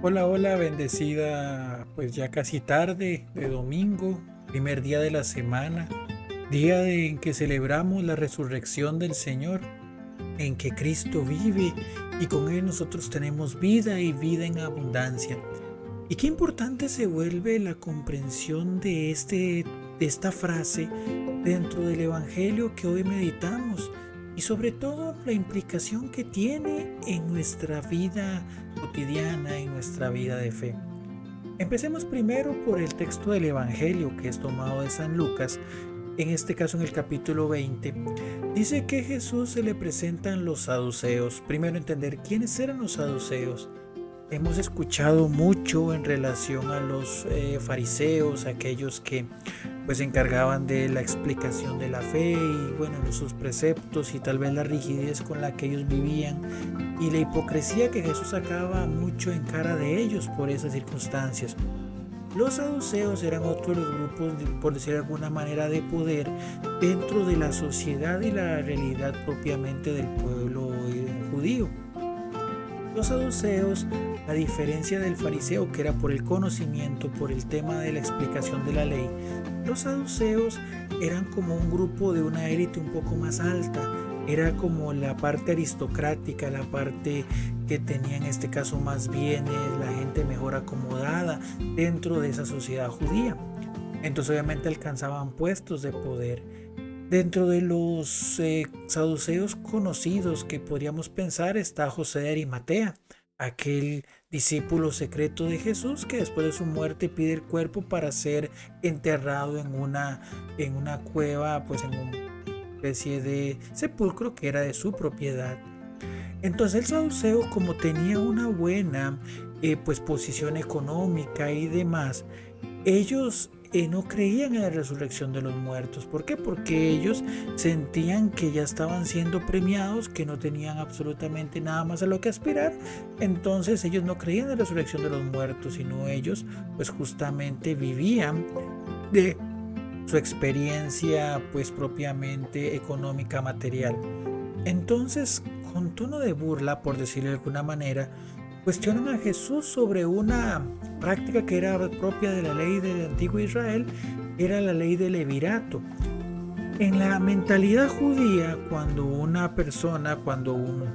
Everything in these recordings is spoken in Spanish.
Hola, hola, bendecida, pues ya casi tarde de domingo, primer día de la semana, en que celebramos la resurrección del Señor, en que Cristo vive y con Él nosotros tenemos vida y vida en abundancia. Y qué importante se vuelve la comprensión de esta frase dentro del Evangelio que hoy meditamos y sobre todo la implicación que tiene en nuestra vida cotidiana, en nuestra vida de fe. Empecemos primero por el texto del Evangelio que es tomado de San Lucas, en este caso en el capítulo 20. Dice que a Jesús se le presentan los saduceos. Primero entender quiénes eran los saduceos. Hemos escuchado mucho en relación a los fariseos, aquellos que pues se encargaban de la explicación de la fe y bueno, sus preceptos y tal vez la rigidez con la que ellos vivían y la hipocresía que Jesús sacaba mucho en cara de ellos por esas circunstancias. Los saduceos eran otro de los grupos, por decir de alguna manera, de poder dentro de la sociedad y la realidad propiamente del pueblo judío. Los saduceos, a diferencia del fariseo, que era por el conocimiento, por el tema de la explicación de la ley, los saduceos eran como un grupo de una élite un poco más alta. Era como la parte aristocrática, la parte que tenía en este caso más bienes, la gente mejor acomodada dentro de esa sociedad judía. Entonces obviamente alcanzaban puestos de poder. Dentro de los saduceos conocidos que podríamos pensar está José de Arimatea, aquel discípulo secreto de Jesús que después de su muerte pide el cuerpo para ser enterrado en una cueva, pues en una especie de sepulcro que era de su propiedad. Entonces el saduceo, como tenía una buena pues posición económica y demás, ellos no creían en la resurrección de los muertos. ¿Por qué? Porque ellos sentían que ya estaban siendo premiados, que no tenían absolutamente nada más a lo que aspirar. Entonces ellos no creían en la resurrección de los muertos, sino ellos pues justamente vivían de su experiencia pues propiamente económica, material. Entonces, con tono de burla, por decirlo de alguna manera, cuestionan a Jesús sobre una práctica que era propia de la ley del antiguo Israel, era la ley del levirato. En la mentalidad judía, cuando un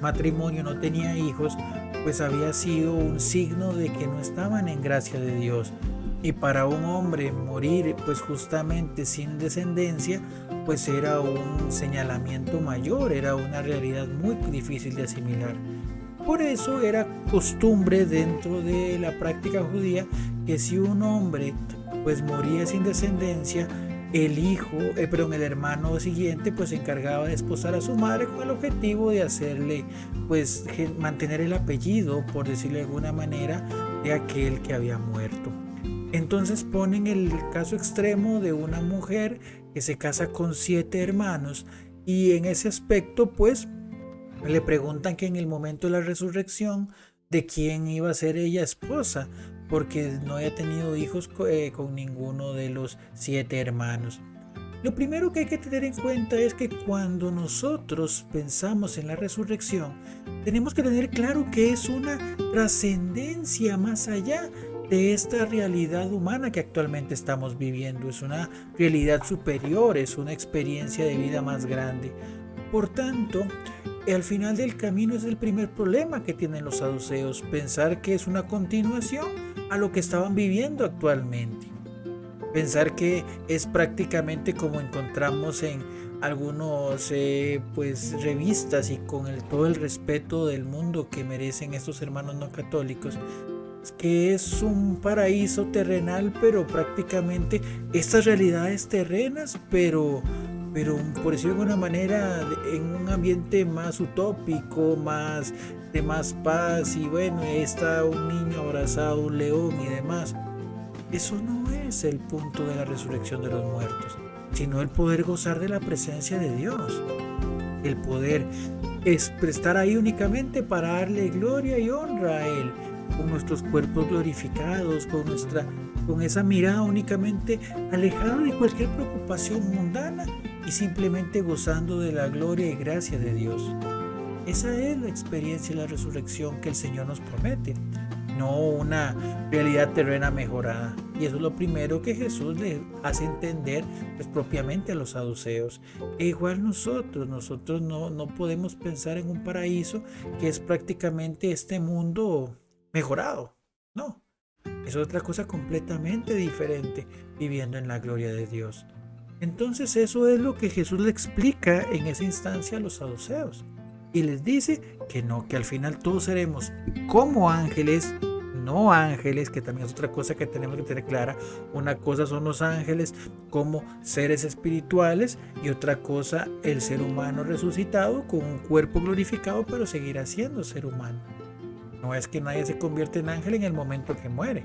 matrimonio no tenía hijos, pues había sido un signo de que no estaban en gracia de Dios. Y para un hombre morir pues justamente sin descendencia, pues era un señalamiento mayor, era una realidad muy difícil de asimilar. Por eso era costumbre dentro de la práctica judía que si un hombre pues moría sin descendencia, el hermano siguiente pues se encargaba de desposar a su madre con el objetivo de hacerle pues mantener el apellido, por decirlo de alguna manera, de aquel que había muerto. Entonces ponen el caso extremo de una mujer que se casa con 7 hermanos y en ese aspecto pues le preguntan que en el momento de la resurrección de quién iba a ser ella esposa, porque no había tenido hijos con ninguno de los 7 hermanos. Lo primero que hay que tener en cuenta es que cuando nosotros pensamos en la resurrección, tenemos que tener claro que es una trascendencia más allá de esta realidad humana que actualmente estamos viviendo. Es una realidad superior, es una experiencia de vida más grande. Por tanto, al final del camino es el primer problema que tienen los saduceos, pensar que es una continuación a lo que estaban viviendo actualmente. Pensar que es prácticamente como encontramos en algunos pues revistas y con todo el respeto del mundo que merecen estos hermanos no católicos, que es un paraíso terrenal, pero prácticamente estas realidades terrenas, pero por decirlo de alguna manera, en un ambiente más utópico, de más paz, y bueno, está un niño abrazado a un león y demás. Eso no es el punto de la resurrección de los muertos, sino el poder gozar de la presencia de Dios. El poder es estar ahí únicamente para darle gloria y honra a Él, con nuestros cuerpos glorificados, con esa mirada únicamente alejada de cualquier preocupación mundana y simplemente gozando de la gloria y gracia de Dios. Esa es la experiencia de la resurrección que el Señor nos promete. no una realidad terrena mejorada. Y eso es lo primero que Jesús le hace entender pues, propiamente a los saduceos. E igual nosotros no podemos pensar en un paraíso que es prácticamente este mundo mejorado. No, es otra cosa completamente diferente, viviendo en la gloria de Dios. Entonces eso es lo que Jesús le explica en esa instancia a los saduceos. Y les dice que no, que al final todos seremos como ángeles, no ángeles, que también es otra cosa que tenemos que tener clara. Una cosa son los ángeles como seres espirituales y otra cosa el ser humano resucitado con un cuerpo glorificado, pero seguirá siendo ser humano. No es que nadie se convierte en ángel en el momento que muere.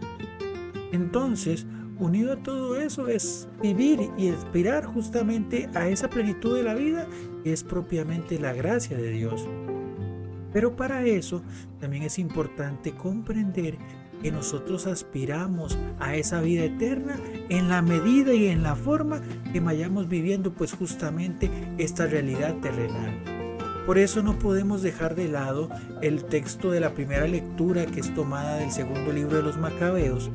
Entonces, unido a todo eso es vivir y aspirar justamente a esa plenitud de la vida que es propiamente la gracia de Dios. Pero para eso también es importante comprender que nosotros aspiramos a esa vida eterna en la medida y en la forma que vayamos viviendo pues justamente esta realidad terrenal. Por eso no podemos dejar de lado el texto de la primera lectura que es tomada del segundo libro de los Macabeos,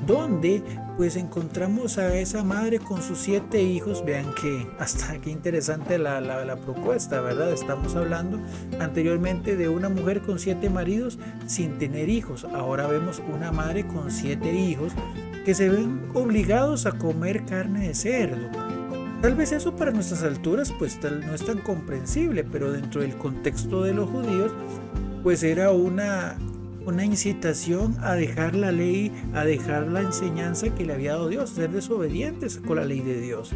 donde pues encontramos a esa madre con sus 7 hijos. Vean que hasta qué interesante la propuesta, ¿verdad? Estamos hablando anteriormente de una mujer con 7 maridos sin tener hijos. Ahora vemos una madre con 7 hijos que se ven obligados a comer carne de cerdo. Tal vez eso para nuestras alturas pues no es tan comprensible, pero dentro del contexto de los judíos pues era una incitación a dejar la ley, a dejar la enseñanza que le había dado Dios, a ser desobedientes con la ley de Dios.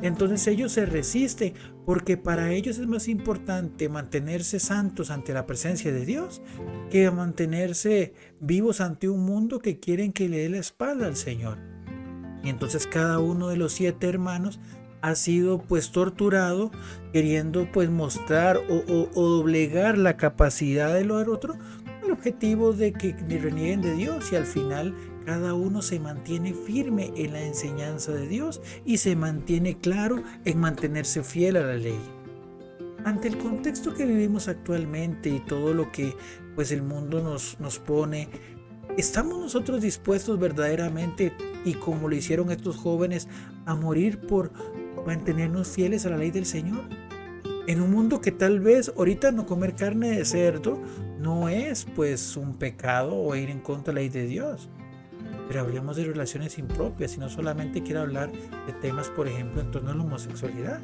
Entonces ellos se resisten porque para ellos es más importante mantenerse santos ante la presencia de Dios que mantenerse vivos ante un mundo que quieren que le dé la espalda al Señor. Y entonces cada uno de los 7 hermanos ha sido pues torturado queriendo pues mostrar o doblegar la capacidad del otro con el objetivo de que renieguen de Dios, y al final cada uno se mantiene firme en la enseñanza de Dios y se mantiene claro en mantenerse fiel a la ley. Ante el contexto que vivimos actualmente y todo lo que pues el mundo nos pone, ¿estamos nosotros dispuestos verdaderamente, y como lo hicieron estos jóvenes, a morir por mantenernos fieles a la ley del Señor? En un mundo que tal vez ahorita no comer carne de cerdo no es pues un pecado o ir en contra de la ley de Dios. Pero hablemos de relaciones impropias, y no solamente quiero hablar de temas, por ejemplo, en torno a la homosexualidad,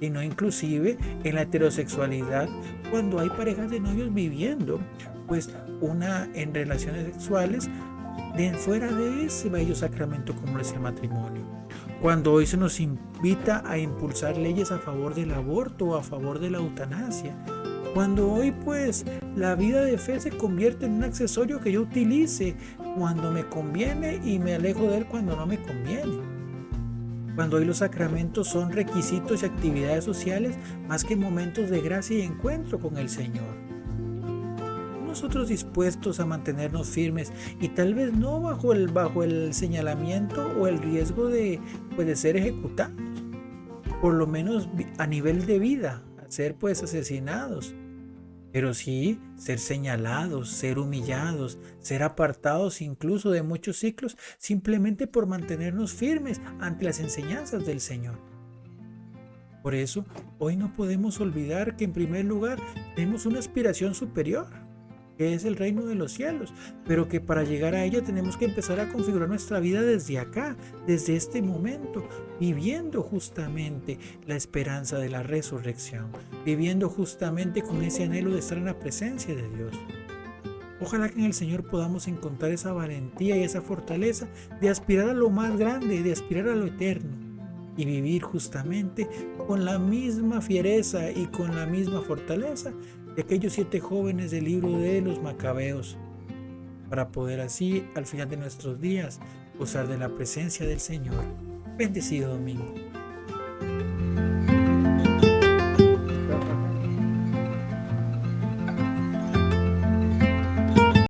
sino inclusive en la heterosexualidad, cuando hay parejas de novios viviendo pues en relaciones sexuales fuera de ese bello sacramento como es el matrimonio. Cuando hoy se nos invita a impulsar leyes a favor del aborto o a favor de la eutanasia. Cuando hoy pues la vida de fe se convierte en un accesorio que yo utilice cuando me conviene y me alejo de él cuando no me conviene. Cuando hoy los sacramentos son requisitos y actividades sociales más que momentos de gracia y encuentro con el Señor. Nosotros dispuestos a mantenernos firmes y tal vez no bajo el señalamiento o el riesgo de ser ejecutados, por lo menos a nivel de vida, a ser pues asesinados, pero sí ser señalados, ser humillados, ser apartados incluso de muchos ciclos, simplemente por mantenernos firmes ante las enseñanzas del Señor. Por eso hoy no podemos olvidar que en primer lugar tenemos una aspiración superior, que es el reino de los cielos, pero que para llegar a ella tenemos que empezar a configurar nuestra vida desde acá, desde este momento, viviendo justamente la esperanza de la resurrección, viviendo justamente con ese anhelo de estar en la presencia de Dios. Ojalá que en el Señor podamos encontrar esa valentía y esa fortaleza de aspirar a lo más grande, de aspirar a lo eterno, y vivir justamente con la misma fiereza y con la misma fortaleza de aquellos 7 jóvenes del libro de los Macabeos, para poder así al final de nuestros días gozar de la presencia del Señor. Bendecido domingo.